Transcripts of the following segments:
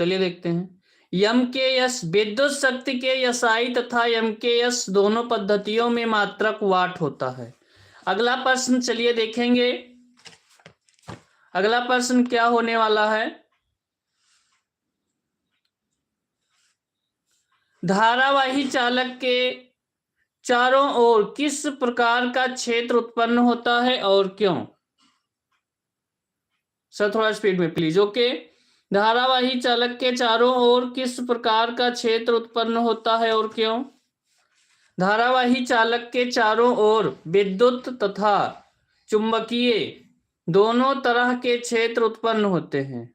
चलिए देखते हैं। यम के यस विद्युत शक्ति के यसाई तथा यम के यस दोनों पद्धतियों में मात्रक वाट होता है। अगला प्रश्न चलिए देखेंगे। अगला प्रश्न क्या होने वाला है। धारावाही चालक के चारों ओर किस प्रकार का क्षेत्र उत्पन्न होता है और क्यों। सर थोड़ा स्पीड में प्लीज। ओके। धारावाही चालक के चारों ओर किस प्रकार का क्षेत्र उत्पन्न होता है और क्यों। धारावाही चालक के चारों ओर विद्युत तथा चुंबकीय दोनों तरह के क्षेत्र उत्पन्न होते हैं।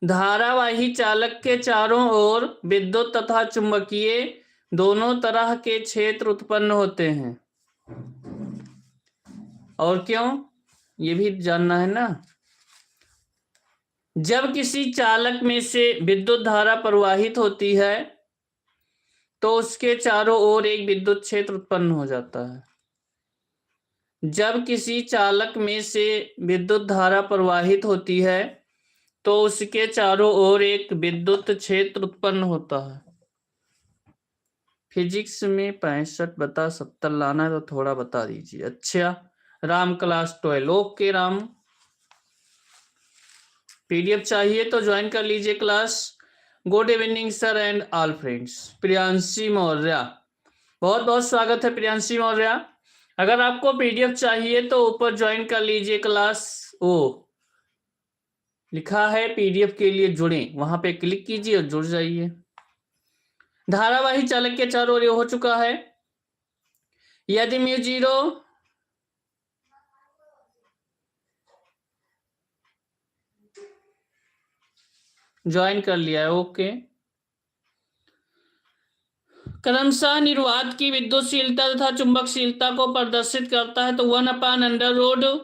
धारावाही चालक के चारों ओर विद्युत तथा चुंबकीय दोनों तरह के क्षेत्र उत्पन्न होते हैं और क्यों, ये भी जानना है ना। जब किसी चालक में से विद्युत धारा प्रवाहित होती है तो उसके चारों ओर एक विद्युत क्षेत्र उत्पन्न हो जाता है। जब किसी चालक में से विद्युत धारा प्रवाहित होती है तो उसके चारों ओर एक विद्युत क्षेत्र उत्पन्न होता है। फिजिक्स में 65 बता 70 लाना है तो थोड़ा बता दीजिए। अच्छा, Ram class 12। Okay Ram, PDF चाहिए तो ज्वाइन कर लीजिए class. Good evening sir and all friends. Priyanshi Maurya, बहुत बहुत स्वागत है प्रियांशी मौर्य। अगर आपको पीडीएफ चाहिए तो ऊपर ज्वाइन कर लीजिए क्लास। ओ लिखा है पीडीएफ के लिए जुड़ें, वहां पे क्लिक कीजिए और जुड़ जाइए। धारावाही चालक के चारों ओर हो चुका है। यदि म्यू जीरो ज्वाइन कर लिया है। ओके। क्रमशः निर्वात की विद्युतशीलता तथा चुंबकशीलता को प्रदर्शित करता है तो 1/√,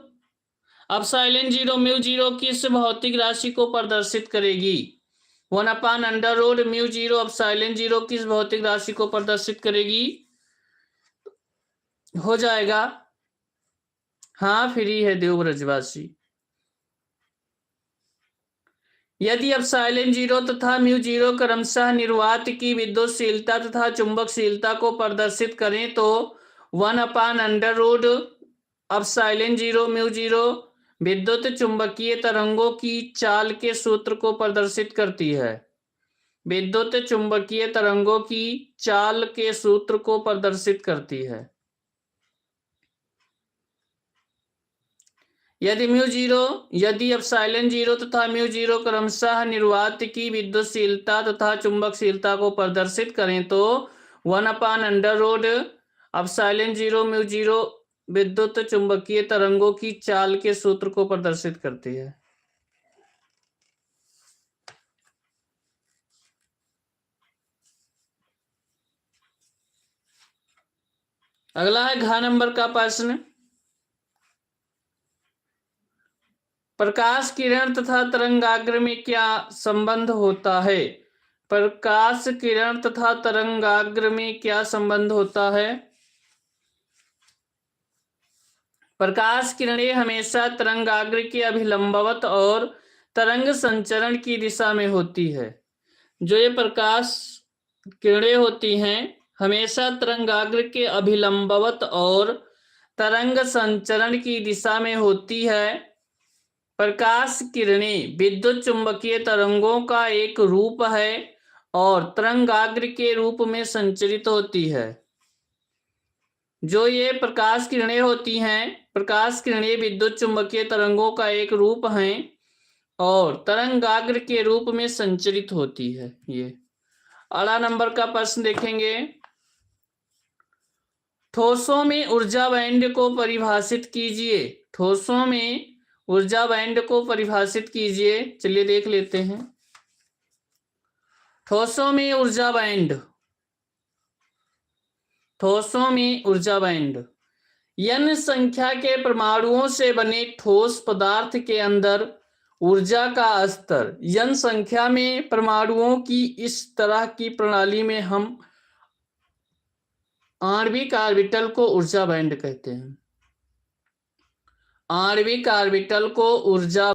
एप्सिलॉन जीरो म्यू जीरो किस भौतिक राशि को प्रदर्शित करेगी। 1/√, म्यू जीरो एप्सिलॉन जीरो किस भौतिक राशि को प्रदर्शित करेगी। हो जाएगा। हाँ फ्री है देव ब्रजवासी। यदि एप्सिलॉन जीरो तथा म्यू जीरो क्रमशः निर्वात की विद्युतशीलता तथा चुंबकशीलता को प्रदर्शित करें तो 1/√, एप्सिलॉन जीरो म्यू जीरो विद्युत चुंबकीय तरंगों की चाल के सूत्र को प्रदर्शित करती है। विद्युत चुंबकीय तरंगों की चाल के सूत्र को प्रदर्शित करती है। यदि एप्सिलॉन जीरो तथा म्यू जीरो क्रमशः निर्वात की विद्युतशीलता तथा चुंबकशीलता को प्रदर्शित करें तो 1/√, एप्सिलॉन जीरो म्यू जीरो विद्युत चुंबकीय तरंगों की चाल के सूत्र को प्रदर्शित करती है। अगला है घ नंबर का प्रश्न। प्रकाश किरण तथा तरंगाग्र में क्या संबंध होता है। प्रकाश किरण तथा तरंगाग्र में क्या संबंध होता है। प्रकाश किरणें हमेशा तरंगाग्र के अभिलंबवत और तरंग संचरण की दिशा में होती है। जो ये प्रकाश किरणें होती हैं हमेशा तरंगाग्र के अभिलंबवत और तरंग संचरण की दिशा में होती है। प्रकाश किरणें विद्युत चुंबकीय तरंगों का एक रूप है और तरंगाग्र के रूप में संचरित होती है। जो ये प्रकाश किरणें होती हैं प्रकाश किरणें विद्युत चुंबकीय तरंगों का एक रूप हैं और तरंगाग्र के रूप में संचरित होती है। ये अगला नंबर का प्रश्न देखेंगे। ठोसों में ऊर्जा बैंड को परिभाषित कीजिए। ठोसों में ऊर्जा बैंड को परिभाषित कीजिए। चलिए देख लेते हैं। ठोसों में ऊर्जा बैंड। ठोसों में ऊर्जा बैंड n संख्या के परमाणुओं से बने ठोस पदार्थ के अंदर ऊर्जा का स्तर। n संख्या में परमाणुओं की इस तरह की प्रणाली में हम आणविक ऑर्बिटल को ऊर्जा बैंड कहते हैं। आणविक ऑर्बिटल को ऊर्जा